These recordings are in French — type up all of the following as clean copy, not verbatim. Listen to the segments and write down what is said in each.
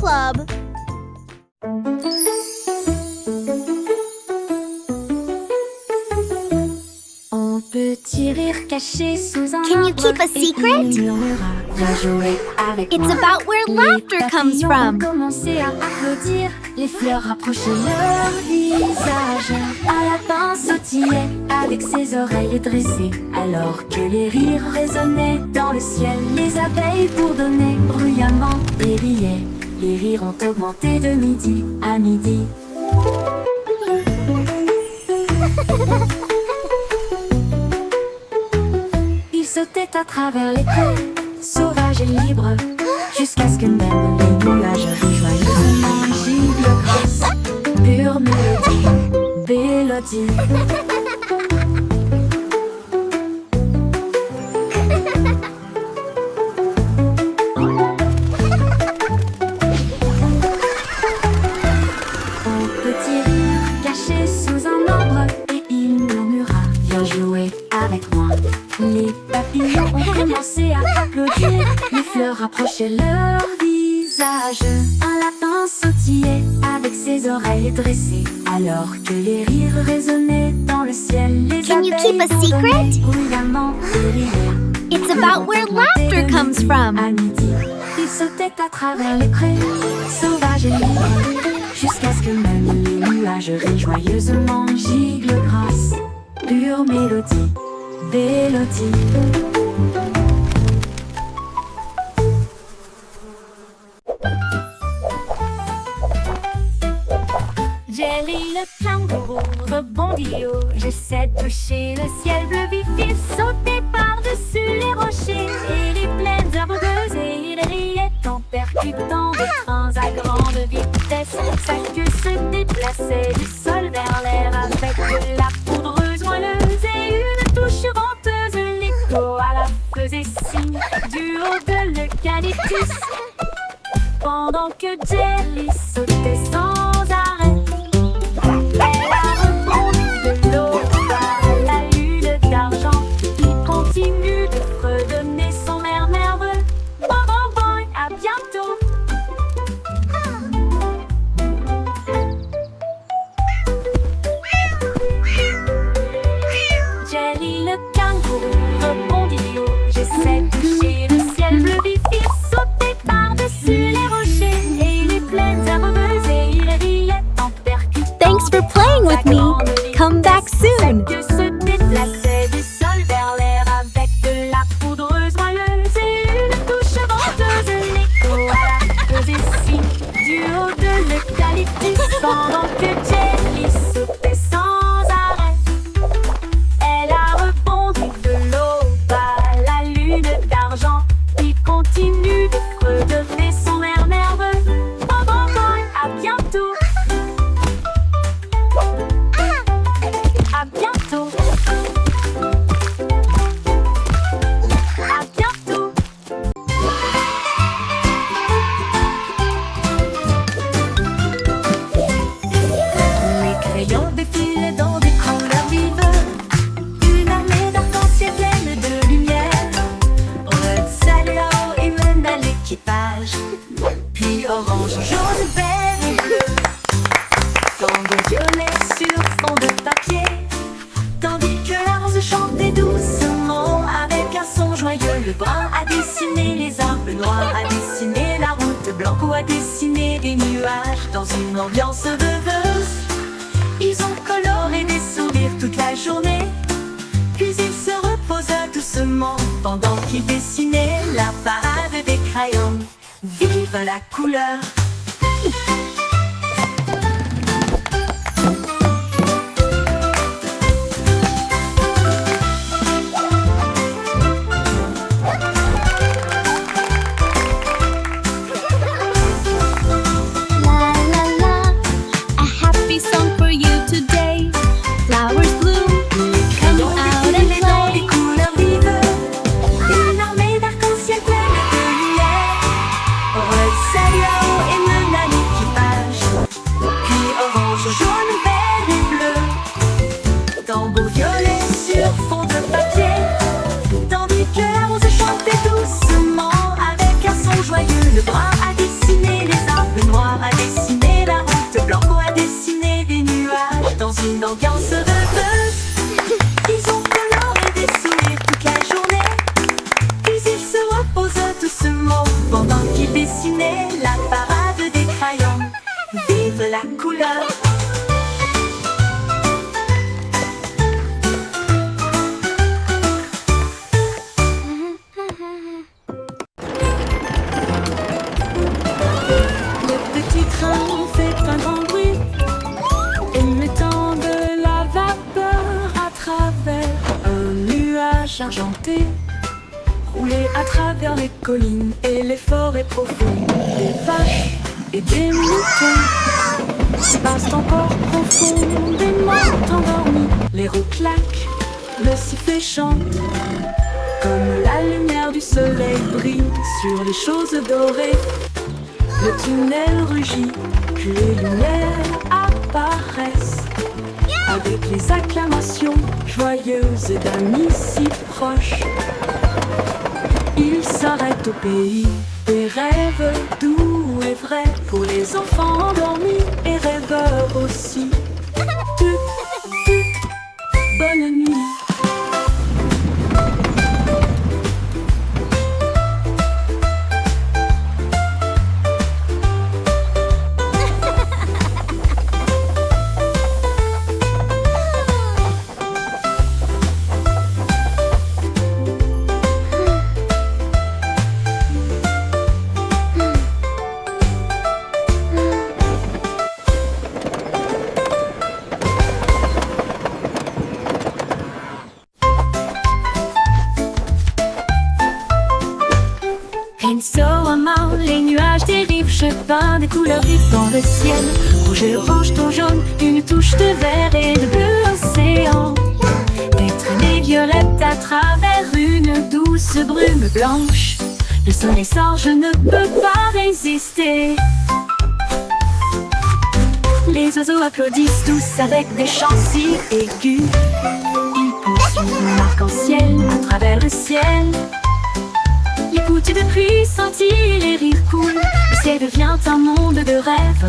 Club. On petit rire caché sous un Can you keep a secret? It's about where laughter comes from. Commencer à applaudir, les fleurs rapprochaient leur visage. Un lapin sautillait avec ses oreilles dressées, alors que les rires résonnaient dans le ciel. Les abeilles bourdonnaient bruyamment et riaient. Les rires ont augmenté de midi à midi. Ils sautaient à travers les prés, sauvages et libres, jusqu'à ce que même les nuages joyeusement gibent grâce. Pure mélodie, mélodie. Un petit rire caché sous un arbre, et il murmura: viens jouer avec moi. Les papillons ont commencé à applaudir, les fleurs rapprochaient leur visage. Un lapin sautillait avec ses oreilles dressées, alors que les rires résonnaient dans le ciel. Les Can you keep a abeilles secret? bourdonnaient bruyamment et riaient. It's about where laughter comes from. À midi, ils sautaient à travers les prés, sauvages et libres, jusqu'à ce que même les nuages rient joyeusement giclent grâce. Pure mélodie, mélodie. Jerry le kangourou rebondit haut. J'essaie de toucher le ciel bleu vif. Il sautait par-dessus les rochers et les plaines herbeuses, et il riait en percutant des trains à grande vitesse. Sa queue se déplaçait du sol vers l'air avec de la poudreuse moelleuse et une touche venteuse. L'écho à la faisait signe du haut de l'eucalyptus, pendant que Jerry sautait sans arrêt. Elle a rebondi de l'eau à la lune d'argent. Il continue de fredonner son air nerveux. Bon, bon, bon, à bientôt. Jelly le kangourou rebondit haut. J'essaie de toucher le ciel bleu vif. Il sautait par-dessus les rochers et les plaines herbeuses, et il riait en percutant. Thanks for playing with me. Come back soon. Que se déplaçait du sol vers l'air avec de la poudreuse moelleuse et une touche venteuse. L'écho à la faisait signe du haut de l'eucalyptus, pendant que Jelly sautait sans arrêt. Elle a rebondi de l'aube à la lune d'argent. Il continue de fredonner son air nerveux. Bon, bon, bon, à bientôt. À bientôt. À bientôt. Les crayons défilaient dans des couleurs vives, une armée d'arc-en-ciel pleine de lumière. Red saluant et mène à l'équipage, puis orange, jaune, vert et bleu, tango violet sur fond de papier, tandis que la rose chantait doucement avec un son joyeux. Le brun a dessiné les arbres, le noir a dessiné la route, blanc a dessiné des nuages dans une ambiance rêveuse. Ils ont coloré des sourires toute la journée, puis ils se reposent doucement pendant qu'ils dessinaient la parade des crayons. Vive la couleur! La la la, a happy song for you today. Flowers bloom, come out and Défilés dans play. des couleurs vives, une armée d'arc-en-ciel pleine de lumière. Red saluant et argentées roulaient à travers les collines et les forêts profondes. Des vaches et des moutons passent encore profondément endormis. Les roues claquent, le sifflet chante, comme la lumière du soleil brille sur les choses dorées. Le tunnel rugit, puis les lumières apparaissent avec les acclamations joyeuses d'amis si proches. Ils s'arrêtent au pays des rêves doux et vrais pour les enfants endormis et rêveurs aussi. Bonne nuit. Les nuages dérivent, je peins des couleurs vives dans le ciel. Rouge et orange, ton jaune, une touche de vert et de bleu océan. Des traînées violettes à travers une douce brume blanche. Le soleil sort, je ne peux pas résister. Les oiseaux applaudissent tous avec des chants si aigus. Ils poursuivent l'arc-en-ciel à travers le ciel. Les gouttes de pluie scintillent, les rires coulent. Le ciel devient un monde de rêve,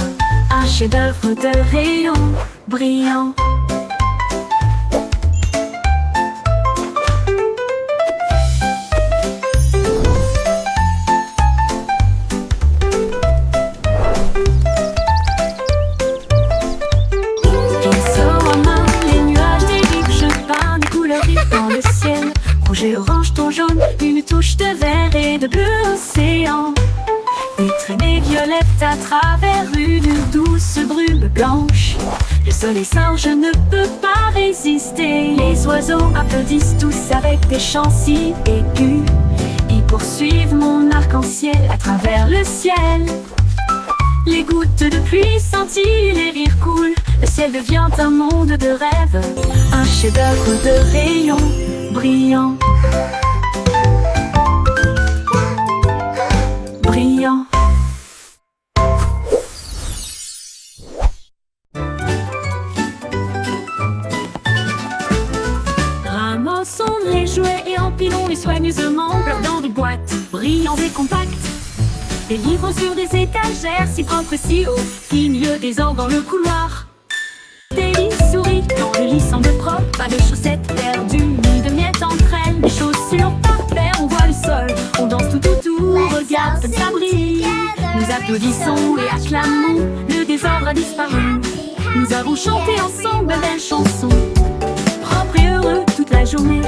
un chef-d'œuvre de rayons brillants. Pinceau en main, les nuages dérivent, je peins des couleurs vives dans le ciel. Rouge et orange, ton jaune, une touche de vert et de bleu océan. Des traînées violettes à travers une douce brume blanche. Le soleil sort, je ne peux pas résister. Les oiseaux applaudissent tous avec des chants si aigus. Ils poursuivent mon arc-en-ciel à travers le ciel. Les gouttes de pluie scintillent, les rires coulent. Le ciel devient un monde de rêve, un chef-d'œuvre de rayons brillants. Brillant. Ramassons les jouets et empilons-les soigneusement dans des boîtes brillantes et compactes. Des livres sur des étagères si propres si hauts, qui milieu désordre dans le couloir. Des lits souris dans le lit semble propre, pas de chaussettes perdues ni de miettes entre elles. Les chaussures par paire, on voit le sol, on danse tout autour, regarde comme ça brille. Nous applaudissons et acclamons, le désordre a disparu. Nous avons chanté ensemble de belles chansons, propres et heureux toute la journée.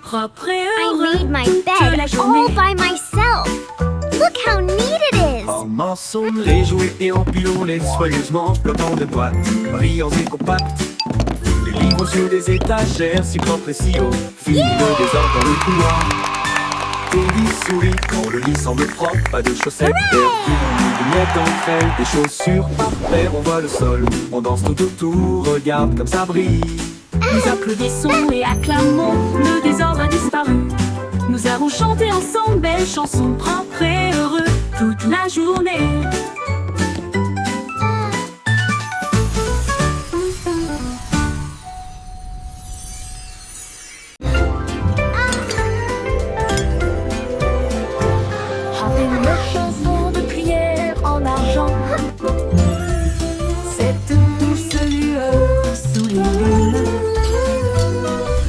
Propre et heureux I made my toute bed la all journée. by myself. Look how neat it is. Ramassons les jouets et empilons-les soigneusement, flottant de boîtes, brillants et compacts. Les livres sur des étagères, si propres et si hauts, finit le désordre dans le couloir. Des lits souris, quand le lit semble propre, pas de chaussettes perdues, ni de miettes entre elles. Des chaussures par paire, on voit le sol, on danse tout autour, regarde comme ça brille. Nous applaudissons et acclamons, le désordre a disparu. Nous avons chanté ensemble belles chansons, propres et heureux toute la journée. Avec nos chansons de prière en argent, cette douce lueur sous les lunes.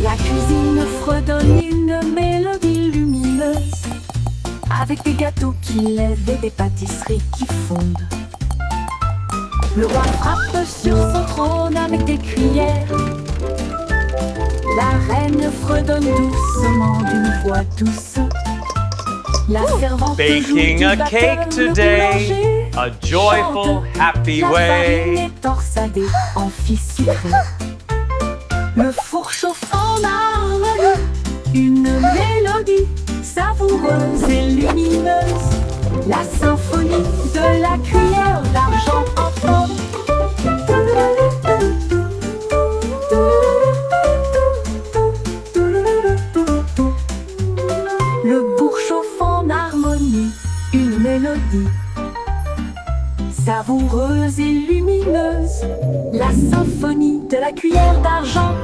La cuisine fredonne une mélodie lumineuse, avec des gâteaux qui lèvent et des pâtisseries qui fondent. Le roi frappe sur son trône avec des cuillères. La reine fredonne doucement d'une voix douce. La servante Baking joue a du cake batteur, le today, boulanger a joyful, chante. happy La farine way. est torsadée en fils sucré. Le four chauffe en harmonie, une mélodie savoureuse et lumineuse. La symphonie de la cuillère d'argent en forme. Le bourg chauffe en harmonie, une mélodie savoureuse et lumineuse. La symphonie de la cuillère d'argent.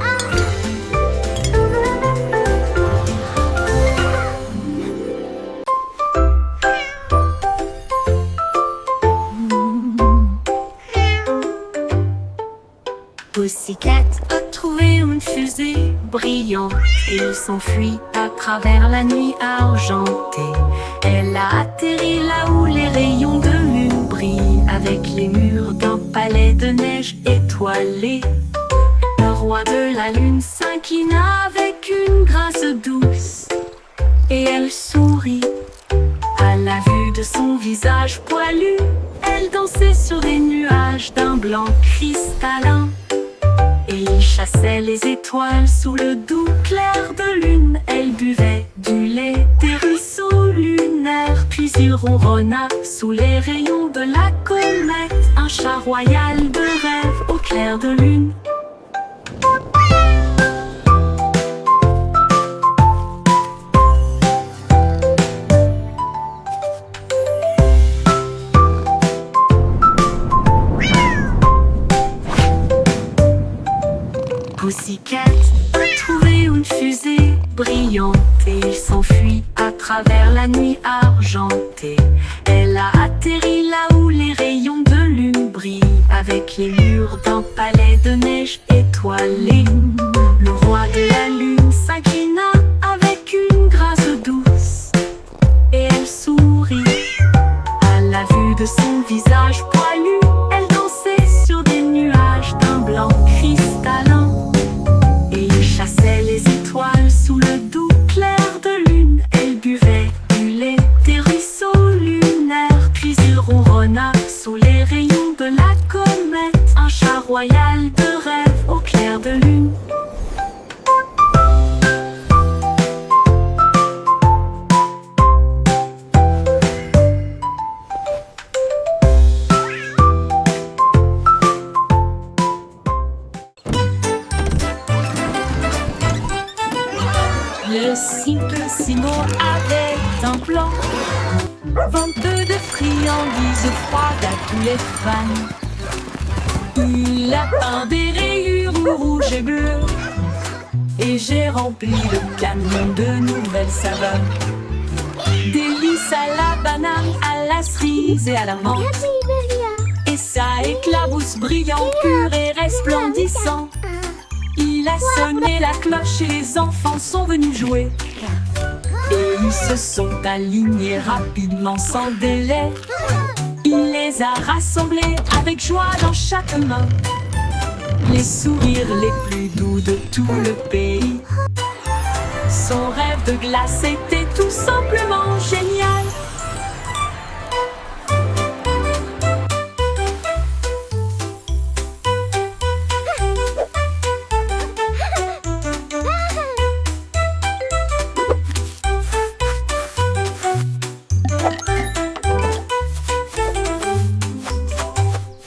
Pussycat a trouvé une fusée brillante et s'enfuit à travers la nuit argentée. Elle a atterri là où les rayons de lune brillent, avec les murs d'un palais de neige étoilé. Le roi de la lune s'inclina avec une grâce douce, et elle sourit à la vue de son visage poilu. Elle dansait sur des nuages d'un blanc cristallin, et il chassait les étoiles sous le doux clair de lune. Elle buvait du lait des ruisseaux lunaires, puis il ronronna sous les rayons de la comète, un chat royal de rêve au clair de lune. Pussycat a trouvé une fusée brillante et il s'enfuit à travers la nuit argentée. Elle a atterri là où les rayons de lune brillent, avec les murs d'un palais de neige étoilé. Le roi de la lune s'inclina avec une grâce douce, et elle sourit à la vue de son visage poilu. Elle dansait sur des nuages d'un blanc cristallin, chassait les étoiles sous le doux clair de lune. Elle buvait du lait des ruisseaux lunaires, puis il ronronna sous les rayons de la comète, un chat royal de rêve au clair de lune. Le Simplissimo avait un plan, venteux de friandises froides à tous les fans. Il a peint des rayures rouges et bleues, et j'ai rempli le camion de nouvelles saveurs. Délices à la banane, à la cerise et à la menthe, et ça éclabousse brillant, pur et resplendissant. Il a sonné la cloche et les enfants sont venus jouer, et ils se sont alignés rapidement sans délai. Il les a rassemblés avec joie dans chaque main, les sourires les plus doux de tout le pays. Son rêve de glace était tout simplement génial.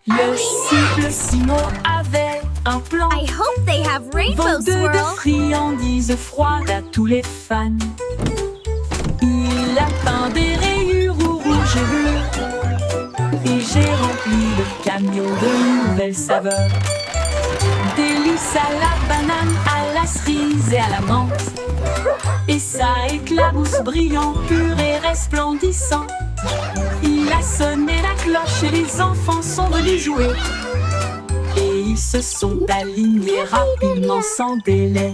Le Simplissimo avait un plan, I hope they have rainbow venteux de swirl. friandises froides à tous les fans. Il a peint des rayures rouges et bleues, et j'ai rempli le camion de nouvelles saveurs. Délices à la banane, à la cerise et à la menthe, et ça éclabousse brillant, pur et resplendissant. Il a sonné la cloche et les enfants sont venus jouer, et ils se sont alignés rapidement sans délai.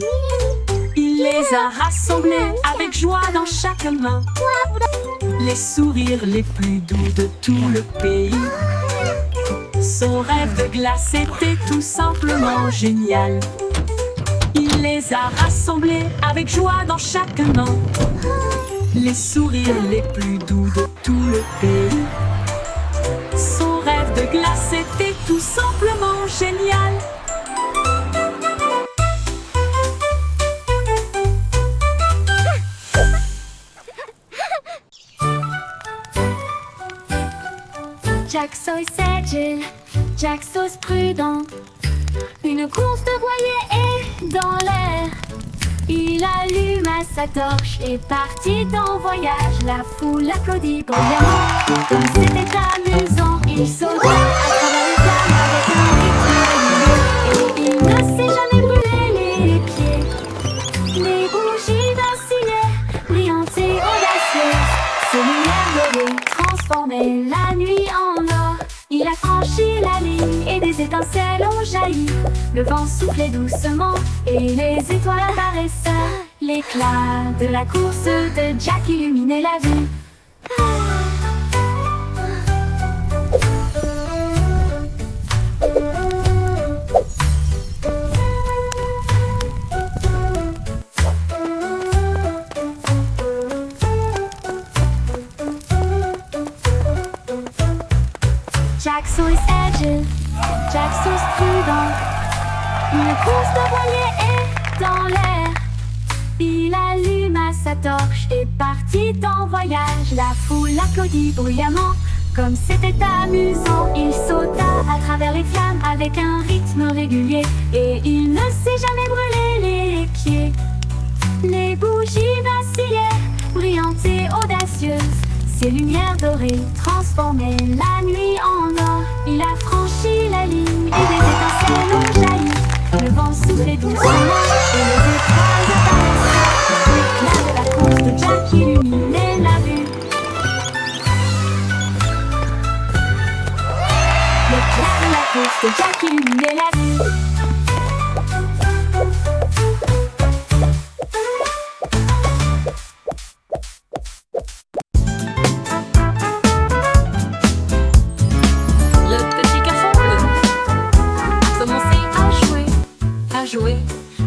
Il les a rassemblés avec joie dans chaque main, les sourires les plus doux de tout le pays. Son rêve de glace était tout simplement génial. Il Il les a rassemblés avec joie dans chaque main. Les sourires les plus doux de tout le pays. Son rêve de glace était tout simplement génial. Jack Sauce agile, Jack Sauce prudent. Une course de voilier est dans l'air. Il alluma sa torche et partit en voyage. La foule applaudit bruyamment. Comme c'était amusant, il sauta à travers les flammes avec un rythme régulier. Et il ne s'est jamais brûlé les pieds. Les bougies vacillaient, brillantes et audacieuses. Ses lumières dorées transformaient la nuit en or. Il a franchi la ligne et des étincelles ont jailli. Le vent soufflait doucement et les étoiles apparaissaient. L'éclat de la course de Jack illuminait la vue. Jack Sauce agile, Jack Sauce prudent. Une course de voilier est dans l'air. Il alluma sa torche et partit en voyage. La foule applaudit bruyamment. Comme c'était amusant, il sauta à travers les flammes avec un rythme régulier. Et il ne s'est jamais brûlé les pieds. Les bougies vacillaient, brillantes et audacieuses. Ses lumières dorées transformaient la nuit en or. Il a franchi la ligne et des étincelles ont jailli. Le vent soufflait doucement et les étoiles apparaissaient. L'éclat de la course de Jack illuminait la vue. L'éclat de la course de Jack illuminait la vue.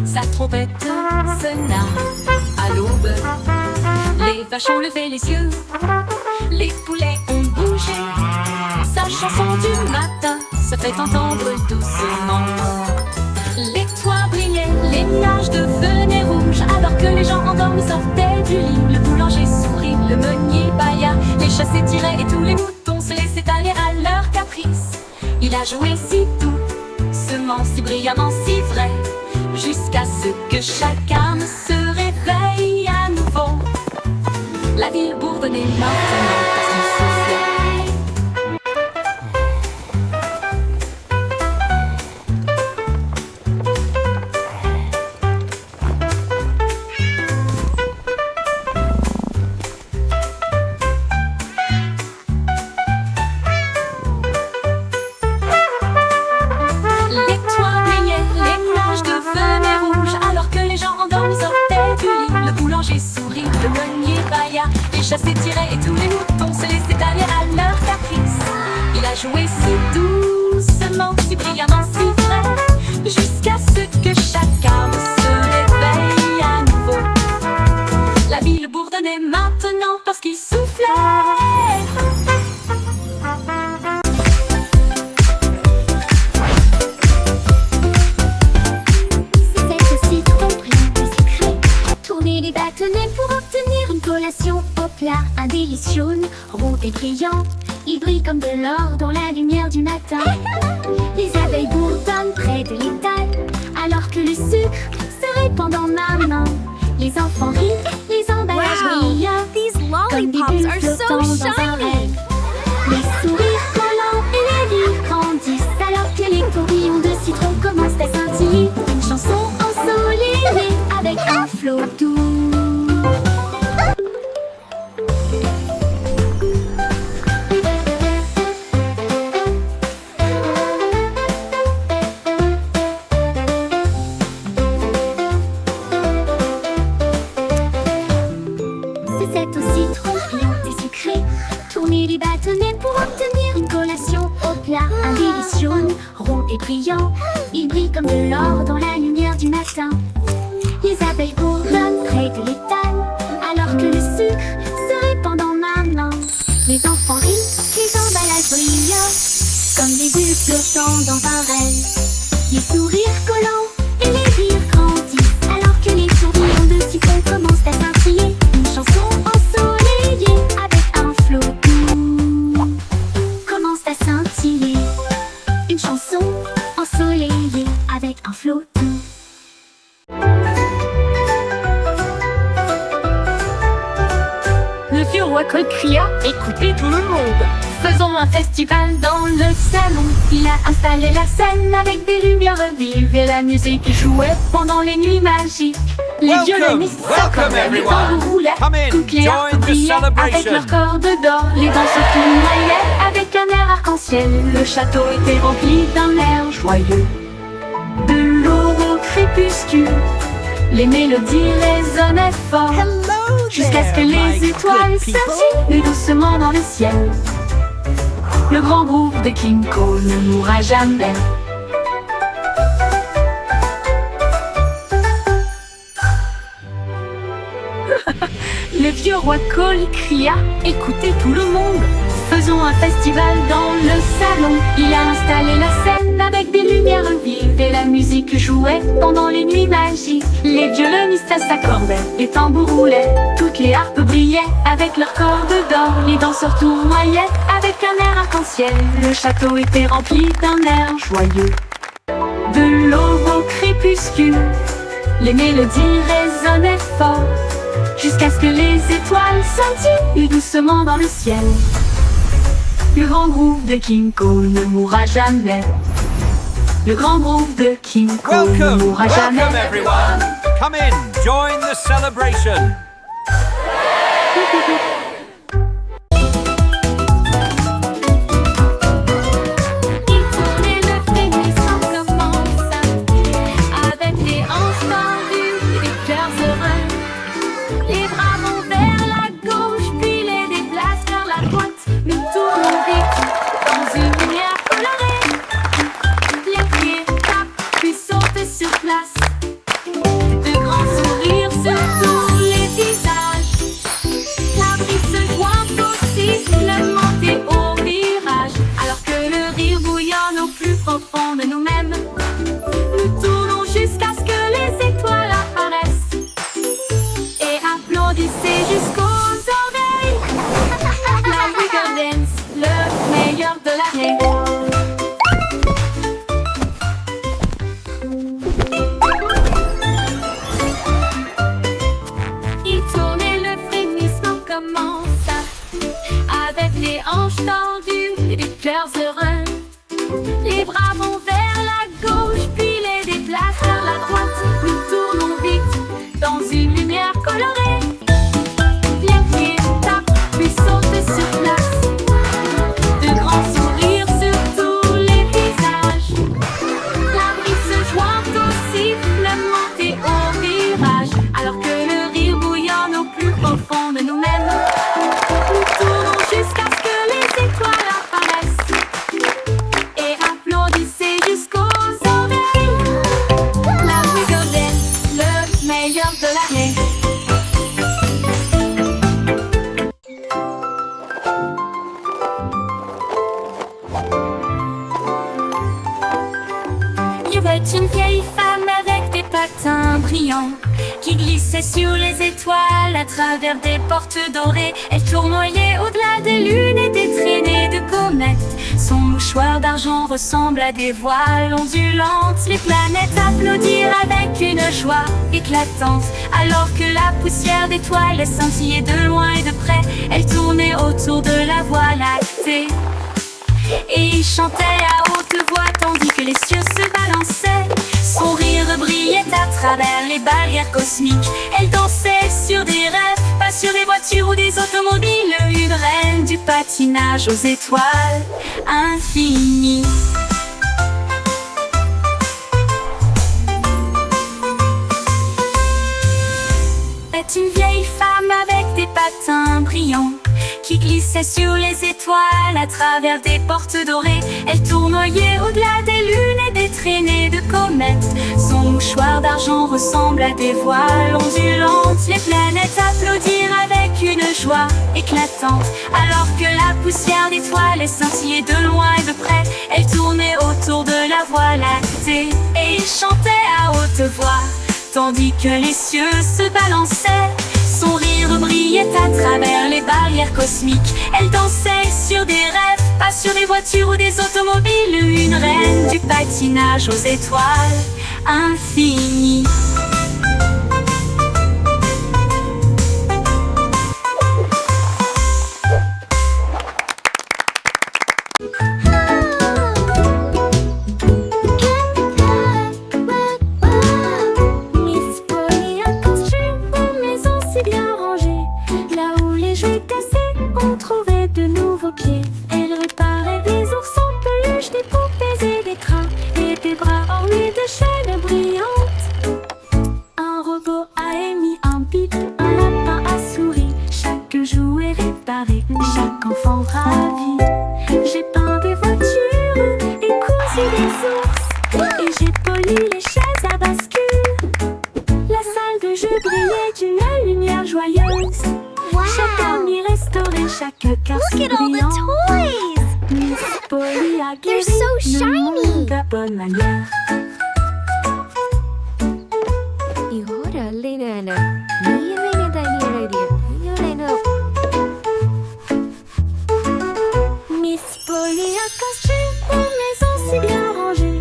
Sa trompette sonna à l'aube. Les vaches ont levé les yeux, les poulets ont bougé. Sa chanson du matin se fait entendre doucement. Les toits brillaient, les nuages devenaient rouges. Alors que les gens endormis sortaient du lit. Le boulanger sourit, le meunier bâilla. Les chats s'étiraient et tous les moutons se laissaient aller à leur caprice. Il a joué si doucement, si brillamment, si vrai, jusqu'à ce que chaque âme se réveille à nouveau. La ville bourdonnait maintenant parce qu'il soufflait. Les toits brillaient, les nuages devenaient rouges. Alors que les gens endormis sortaient du lit. Le boulanger sourit, le meunier bâilla. Les chats s'étiraient et tous les moutons se laissaient aller à leur caprice. Il a joué si doucement, si brillamment, si vrai, jusqu'à ce que chaque âme se réveille à nouveau. La ville bourdonnait maintenant parce qu'il soufflait. Les bâtonnets pour obtenir une collation au plat. Un délicieux, rond et brillant. Il brille comme de l'or dans la lumière du matin. Les abeilles bourdonnent près de l'étal, alors que le sucre se répand dans ma main. Les enfants rient, les emballages brillent. These Comme des lollipops bulles are so flottant dans un shiny. rêve. Les sourires collants et les rires grandissent, alors que les tourbillons de citron commencent à scintiller. Une chanson ensoleillée avec un flot doux. C'est au citron brillant et sucré. Tournez les bâtonnets pour obtenir une collation au plat. Un délicieux, rond et brillant. Il brille comme de l'or dans la lumière du matin. Les abeilles bourdonnent près de l'étal, alors que le sucre se répand en un an. Les enfants rient, les emballages brillent, comme des bulles flottant dans un rêve. Les sourires collants et les rires grandissent, alors que les tourbillons de citron commencent à scintiller. Une chanson ensoleillée avec un flot doux commence à scintiller. Une chanson ensoleillée avec un flot doux. Le vieux roi Cole cria, écoutez tout le monde. Faisons un festival dans le salon. Il a installé la scène avec des lumières vives et la musique jouait pendant les nuits magiques. Les Welcome, violonistes welcome s'accordaient, les everyone. tambours roulaient, Come in, toutes les harpes join the brillaient avec celebration. leurs cordes d'or. Les danseurs tournoyaient avec un air arc-en-ciel. Le château était rempli d'un air joyeux. De l'aube au crépuscule, les mélodies résonnaient fort, jusqu'à ce que les étoiles scintillent doucement dans le ciel. Le grand groupe de King Cole ne mourra jamais. Le vieux roi Cole cria, écoutez tout le monde. Faisons un festival dans le salon. Il a installé la scène avec des lumières vives et la musique jouait pendant les nuits magiques. Les violonistes s'accordaient, les tambours roulaient, toutes les harpes brillaient avec leurs cordes d'or. Les danseurs tournoyaient avec un air arc-en-ciel. Le château était rempli d'un air joyeux. De l'aube au crépuscule, les mélodies résonnaient fort, jusqu'à ce que les étoiles scintillent doucement dans le ciel. Le grand groupe de King Cole ne mourra jamais. Le grand groupe de King Cole ne Welcome, mourra jamais. welcome everyone. Come in, join the celebration. Il tournait le frémissement commence, avec les hanches tendues et les cœurs heureux. Les bras vont vers la gauche, puis les déplacent vers la droite. Nous tournons vite dans une lumière colorée. Les pieds tapent, puis sautent sur place. De grands sourires sur tous les visages. La brise se joint au sifflement et au virage. Alors que le rire bouillonne au plus profond de nous-mêmes, nous tournons jusqu'à ce que les étoiles apparaissent. Et applaudissez jusqu'aux oreilles. La Wiggle Dance, le meilleur de l'année. Il tourne et le frémissement commence, avec les hanches tendues et les cœurs heureux. Les bras vont vers la gauche, puis les déplacent vers la droite. Nous tournons vite dans une lumière colorée. Les pieds tapent, puis sautent sur place. De grands sourires sur tous les visages. La brise se joint au sifflement et au virage. Alors que le rire bouillonne au plus profond de nous-mêmes, nous tournons jusqu'à ce que les étoiles apparaissent. Et applaudissez jusqu'aux oreilles. La Wiggle Dance, le meilleur de l'année. Il y avait une vieille femme avec des patins brillants qui glissait sur les étoiles à travers des portes dorées. Elle tournoyait au-delà des lunes et des traînées de comètes. Son mouchoir d'argent ressemble à des voiles ondulantes. Les planètes applaudirent avec une joie éclatante, alors que la poussière d'étoiles scintillait de loin et de près. Elle tournait autour de la Voie lactée et il chantait à haute voix tandis que les cieux se balançaient. Son rire brillait à travers les barrières cosmiques. Elle dansait sur des rêves, pas sur des voitures ou des automobiles. Une reine du patinage aux étoiles infinies. C'est une vieille femme avec des patins brillants qui glissait sur les étoiles à travers des portes dorées. Elle tournoyait au-delà des lunes et des traînées de comètes. Son mouchoir d'argent ressemble à des voiles ondulantes. Les planètes applaudirent avec une joie éclatante, alors que la poussière d'étoiles scintillait de loin et de près. Elle tournait autour de la Voie lactée et il chantait à haute voix, tandis que les cieux se balançaient. Son rire brillait à travers les barrières cosmiques. Elle dansait sur des rêves, pas sur des voitures ou des automobiles. Une reine du patinage aux étoiles infinies. Miss Polly, un costume pour maison si bien rangé. Là où les jouets cassés, on trouvait de nouveaux pieds. Elle réparait des ours en peluche, des poupées et des crins, et des bras ornés de chaînes brillantes. Un robot a émis un bip, un lapin a souri. Chaque jouet réparé, chaque enfant ravi. J'ai peint des voitures et cousu des ours, et j'ai poli les chaises à bascule. La salle de jeu brillait d'une lumière joyeuse. Chaque ami restaurait chaque carte brillant. Miss Polly a guéri le monde à bonne manière. Miss Polly, un costume pour maison si bien rangé.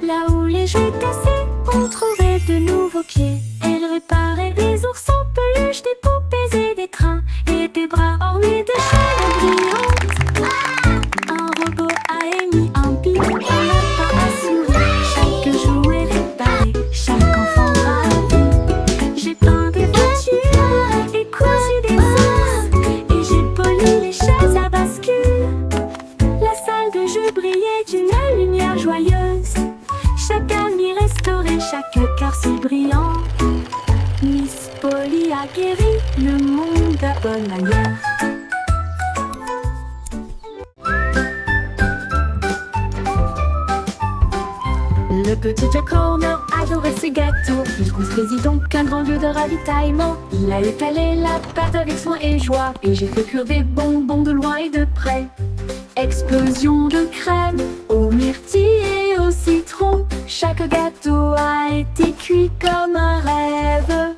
Là où les jouets cassés, on trouvait de nouveaux pieds. Elle réparait des ours en peluche, des poupées et des crins, et des bras ornés de chaînes brillantes. Un robot a émis un bip, un lapin a souri. Chaque jouet réparé, chaque enfant ravi. J'ai peint des voitures et cousu des ours, et j'ai poli les chaises à bascule. La salle de jeu brillait d'une lumière joyeuse. Chaque ami restaurait chaque cœur si brillant. Miss Polly a guéri le monde à bonne manière. Le petit Jack Horner adorait ses gâteaux. Il construisit donc un grand lieu de ravitaillement. Il a étalé la pâte avec soin et joie, et j'ai fait cuire des bonbons de loin et de près. Explosion de crème aux myrtilles et au citron. Chaque gâteau a été cuit comme un rêve.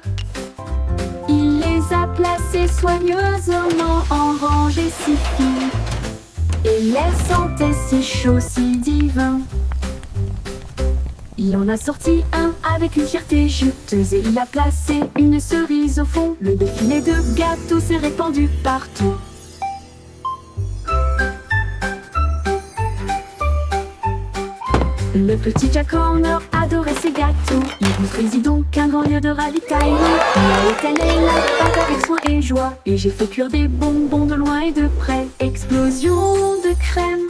Il les a placés soigneusement en rangées si fines, et l'air sentait si chaud, si divin. Il en a sorti un avec une fierté juteuse, et il a placé une cerise au fond. Le défilé de gâteaux s'est répandu partout. Le petit Jack Horner adorait ses gâteaux. Il construisit donc un grand lieu de ravitaillement. Il a étalé la pâte avec soin et joie, et j'ai fait cuire des bonbons de loin et de près. Explosion de crème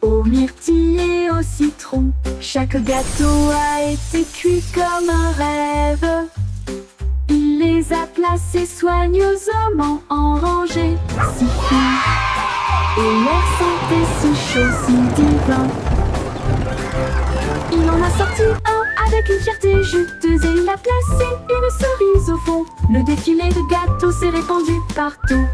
aux myrtilles et au citron. Chaque gâteau a été cuit comme un rêve. Il les a placés soigneusement en rangées si fines, et l'air sentait si chaud, si divin. Il en a sorti un avec une fierté juteuse, et il a placé une cerise au fond. Le défilé de gâteaux s'est répandu partout.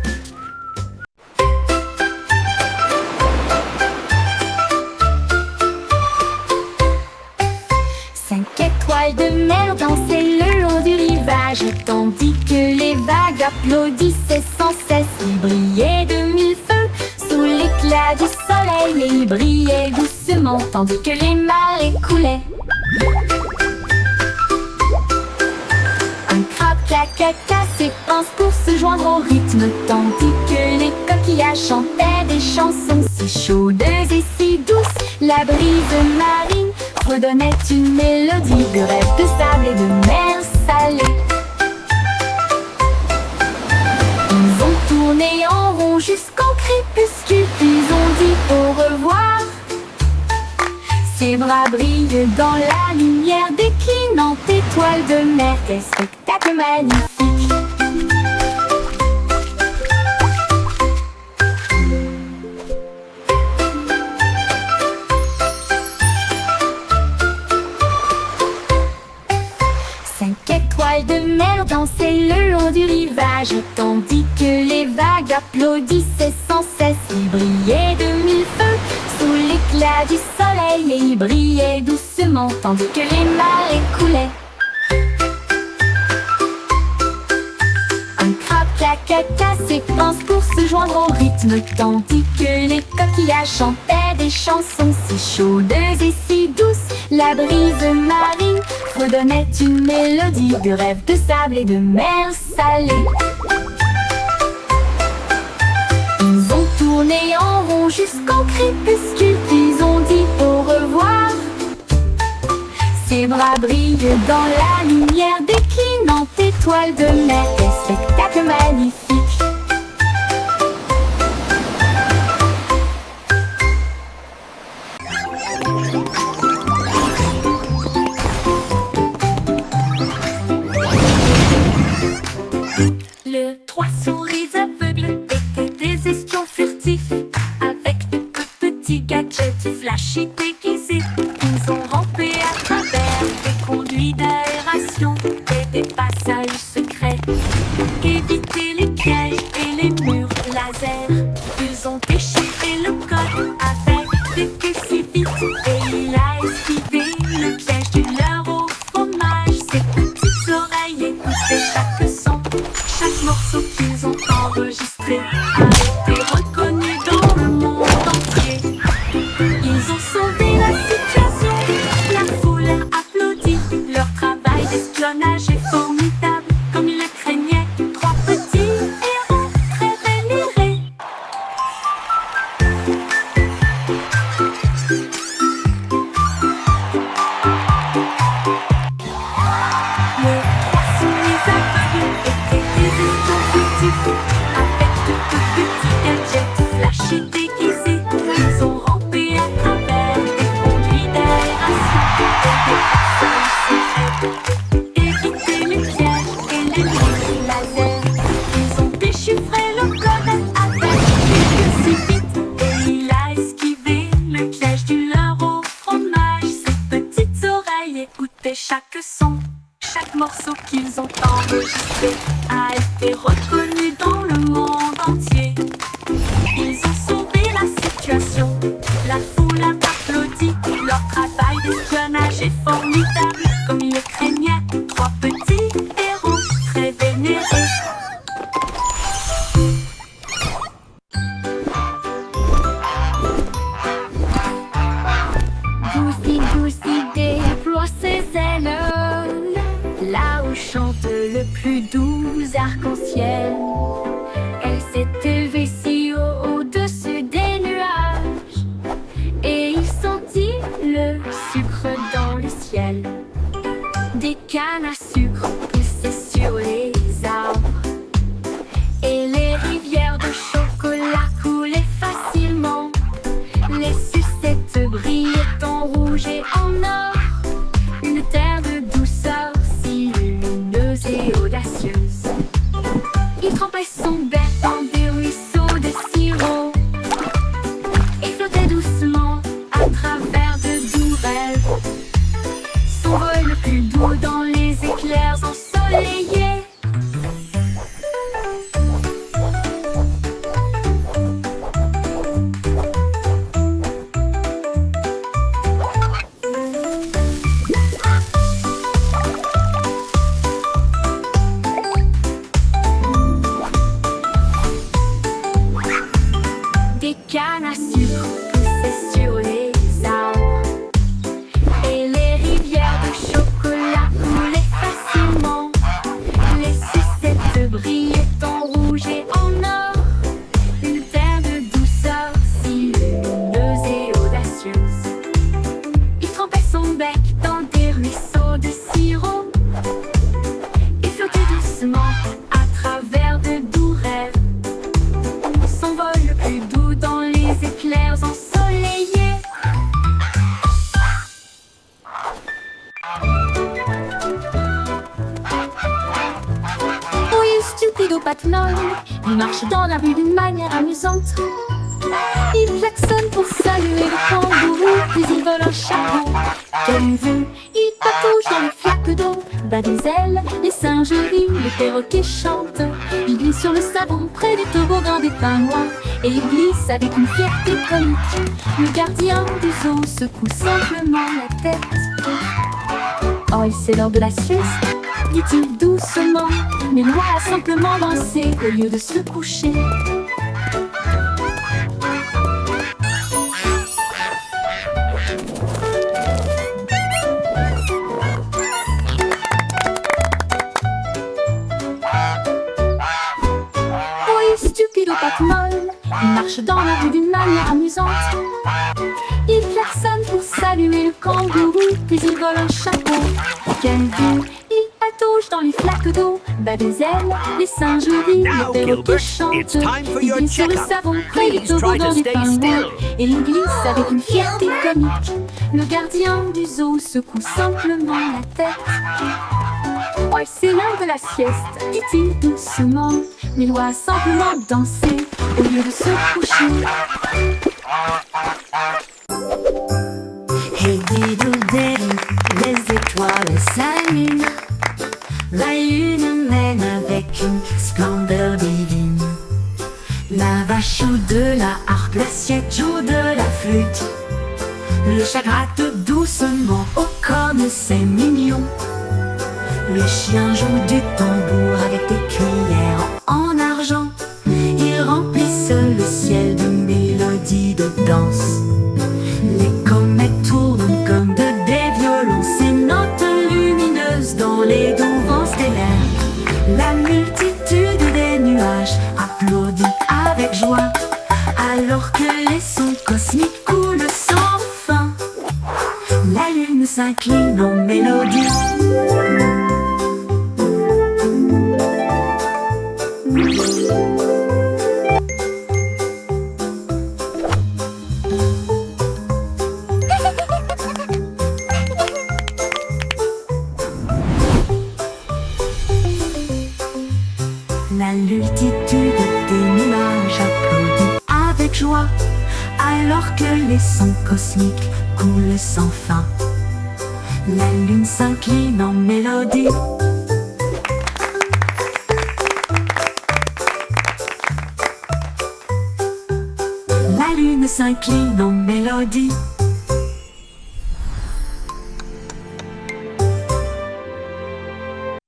5 étoiles de mer dansaient le long du rivage, tandis que les vagues applaudissaient sans cesse. Il brillait de mille feux sous l'éclat du soleil, et il brillait doucement tandis que les marées coulaient. Un crabe claqua ses pinces pour se joindre au rythme, tandis que les coquillages chantaient des chansons si chaudes et si douces. La brise marine redonnait une mélodie de rêve, de sable et de mer salée. Ils ont tourné en rond jusqu'au crépuscule, puis ont dit au revoir. Ses bras brillent dans la lumière déclinante étoile de mer. Quel spectacle magnifique! nage tandis que les vagues applaudissaient sans cesse. Il brillait de mille feux sous l'éclat du soleil et il brillait doucement tandis que les marées coulaient. Un crabe claquetta ses pinces pour se joindre au rythme tandis que les coquillages chantaient des chansons si chaudes et si douces. La brise marine redonnait une mélodie de rêve de sable et de mer salée. Ils ont tourné en rond jusqu'au crépuscule, puis ils ont dit au revoir. Ses bras brillent dans la lumière déclinante étoile de mer. Quel spectacle magnifique! Les trois souris aveugles étaient des espions furtifs avec de petits gadgets flashy déguisés. Ils ont rampé à travers des conduits d'aération et des passages secrets. Éviter les pièges et les murs laser. Ils ont déchiré le code avec des queues si vite et il a esquivé le piège du leurre au fromage. Ses petites oreilles écoutaient chaque son. Chaque morceau qu'ils ont enregistré a été reconnu dans le monde entier. Ils ont sauvé la situation, la foule a applaudi. Leur travail d'espionnage est formidable, comme ils le craignaient. Trois petits héros très vénérés. Les trois souris aveugles étaient des espions furtifs avec de petits gadgets flashy déguisés. Ils ont rampé à travers des conduits d'aération et des passages secrets. Éviter les pièges et les murs laser. Ils ont déchiffré le code avec des queues si vite et il a esquivé le piège du leurre au fromage. Ses petites oreilles écoutaient chaque son. Chaque morceau qu'ils ont enregistré a été reconnu dans le monde entier. Ils ont sauvé la situation, la foule a applaudi. Leur travail d'espionnage est formidable, comme ils le craignaient. Trois petits héros très vénérés. Goosey déploie ses ailes là où chante le plus doux arc-en-ciel. Elle s'est élevée si haut au-dessus des nuages et il sentit le sucre dans le ciel. Des cannes à sucre poussaient sur les arbres et les rivières de chocolat coulaient facilement. Les sucettes brillaient en rouge et en or. Une terre de douceur si lumineuse et audacieuse. Il trempait son bec dans des ruisseaux de sirop et flottait doucement à travers de doux rêves. Son vol le plus doux dans les éclairs ensoleillés. Des cannes à sucre poussaient sur les arbres et les rivières de chocolat coulaient facilement. Les sucettes brillaient en rouge et en or. Une terre de douceur si lumineuse et audacieuse. Il trempait son bec dans des ruisseaux de sirop et flottait doucement à travers de doux rêves. Son vol le plus doux dans les éclairs ensoleillés. Oui, stupido patinol, il marche dans la rue d'une manière amusante. Il klaxonne pour saluer le kangourou, puis il vole un chapeau. Comme vu, il patouche dans les flaques d'eau. bat des ailes, les singes rient, les perroquets chantent. Il glisse sur le savon près du toboggan des pingouins et il glisse avec une fierté comique. Le gardien du zoo secoue simplement la tête. Oh, et c'est l'heure de la sieste, dit-il doucement, mais Loi a simplement dansé au lieu de se coucher. Stupide aux pattes molles, il marche dans la rue d'une manière amusante. Il klaxonne pour saluer le kangourou, puis il vole un chapeau. Quelle vue! Il patauge dans les flaques d'eau, bat des ailes, les singes rient, Now, les perroquets Gilbert, chantent. it's time for Il your glisse sur le checkup. savon près du Please try toboggan to des stay pingouins still. et il glisse avec une fierté comique. Le gardien du zoo secoue simplement la tête. Oh, c'est l'heure de la sieste, dit-il doucement, mais Loi a simplement dansé au lieu de se coucher. Hey diddle-diddle, les étoiles s'allument. La lune mène avec une splendeur divine. La vache joue de la harpe, l'assiette joue de la flûte. Le chat gratte doucement, oh comme c'est mignon. Les chiens jouent du tambour avec des cuillères en argent. Ils remplissent le ciel de mélodies de danse. Les comètes tournent comme des violons, ces notes lumineuses dans les doux vents stellaires. La multitude des nuages applaudit avec joie, alors que les sons cosmiques coulent sans fin. La lune s'incline en mélodie. La multitude des nuages applaudit avec joie, alors que les sons cosmiques coulent sans fin. La lune s'incline en mélodie. La lune s'incline en mélodie.